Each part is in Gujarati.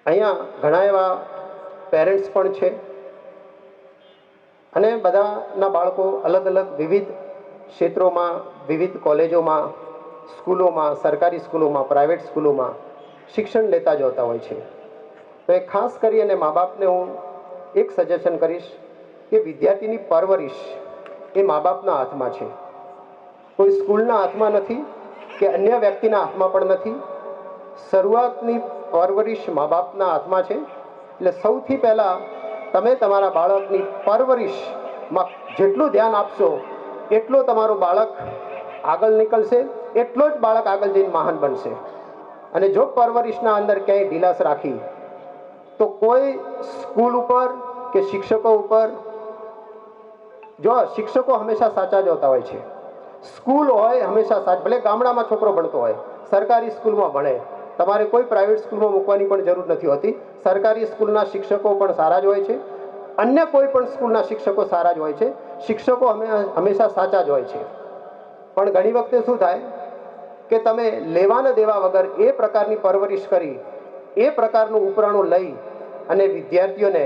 અહીંયા ઘણા એવા પેરેન્ટ્સ પણ છે અને બધાના બાળકો અલગ અલગ વિવિધ ક્ષેત્રોમાં, વિવિધ કોલેજોમાં, સ્કૂલોમાં, સરકારી સ્કૂલોમાં, પ્રાઇવેટ સ્કૂલોમાં શિક્ષણ લેતા જ હોતા હોય છે. તો એ ખાસ કરી અને મા બાપને હું એક સજેશન કરીશ કે વિદ્યાર્થીની પરવરિશ એ મા બાપના હાથમાં છે. કોઈ સ્કૂલના હાથમાં નથી કે અન્ય વ્યક્તિના હાથમાં પણ નથી. શરૂઆતની પરવરિશ મા બાપના હાથમાં છે. એટલે સૌથી પહેલાં તમે તમારા બાળકની પરવરિશમાં જેટલું ધ્યાન આપશો એટલો તમારું બાળક આગળ નીકળશે, એટલો જ બાળક આગળ જઈને મહાન બનશે. અને જો પરવરિશના અંદર ક્યાંય ઢીલાસ રાખી તો કોઈ સ્કૂલ ઉપર કે શિક્ષકો ઉપર, જો શિક્ષકો હંમેશા સાચા જ હોતા હોય છે, સ્કૂલ હોય હંમેશા સાચ, ભલે ગામડામાં છોકરો ભણતો હોય, સરકારી સ્કૂલમાં ભણે, તમારે કોઈ પ્રાઇવેટ સ્કૂલમાં મૂકવાની પણ જરૂર નથી હોતી. સરકારી સ્કૂલના શિક્ષકો પણ સારા જ હોય છે, અન્ય કોઈ પણ સ્કૂલના શિક્ષકો સારા જ હોય છે. શિક્ષકો હંમેશા સાચા જ હોય છે. પણ ઘણી વખતે શું થાય કે તમે લેવા ન દેવા વગર એ પ્રકારની પરવરિશ કરી, એ પ્રકારનું ઉપરાણું લઈ અને વિદ્યાર્થીઓને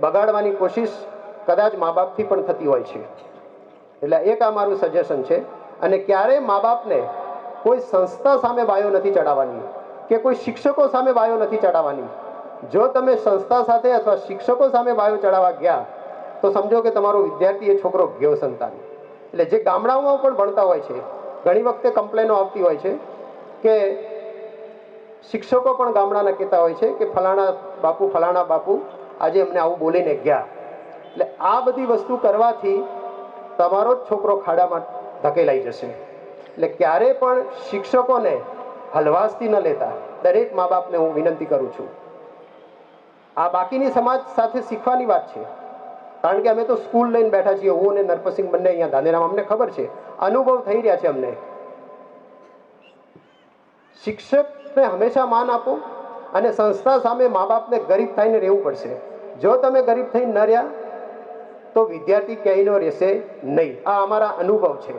બગાડવાની કોશિશ કદાચ મા બાપથી પણ થતી હોય છે. એટલે એક આ મારું સજેશન છે. અને ક્યારેય મા બાપને કોઈ સંસ્થા સામે બાયો નથી ચડાવવાની કે કોઈ શિક્ષકો સામે બાયો નથી ચડાવવાની. જો તમે સંસ્થા સાથે અથવા શિક્ષકો સામે બાયો ચડાવવા ગયા તો સમજો કે તમારો વિદ્યાર્થી એ છોકરો ગયો સંતાન. એટલે જે ગામડાઓમાં પણ ભણતા હોય છે, ઘણી વખતે કમ્પ્લેનો આવતી હોય છે કે શિક્ષકો પણ ગામડાના કહેતા હોય છે કે ફલાણા બાપુ આજે અમને આવું બોલીને ગયા. એટલે આ બધી વસ્તુ કરવાથી તમારો જ છોકરો ખાડામાં ધકેલાઈ જશે. એટલે ક્યારે પણ શિક્ષકોને હલવાસથી ન લેતા દરેક મા બાપને હું વિનંતી કરું છું. આ બાકીની સમાજ સાથે શીખવાની વાત છે, કારણ કે અમે તો સ્કૂલ લઈને બેઠા છીએ. હું અને નરપતસિંહ બંને અહીંયા ધાનેરામાં, અમને ખબર છે, અનુભવ થઈ રહ્યા છે અમને. શિક્ષકને હંમેશા માન આપો અને સંસ્થા સામે મા બાપને ગરીબ થઈને રહેવું પડશે. જો તમે ગરીબ થઈને ન રહ્યા તો વિદ્યાર્થી ક્યાંયનો રહેશે નહીં. આ અમારા અનુભવ છે.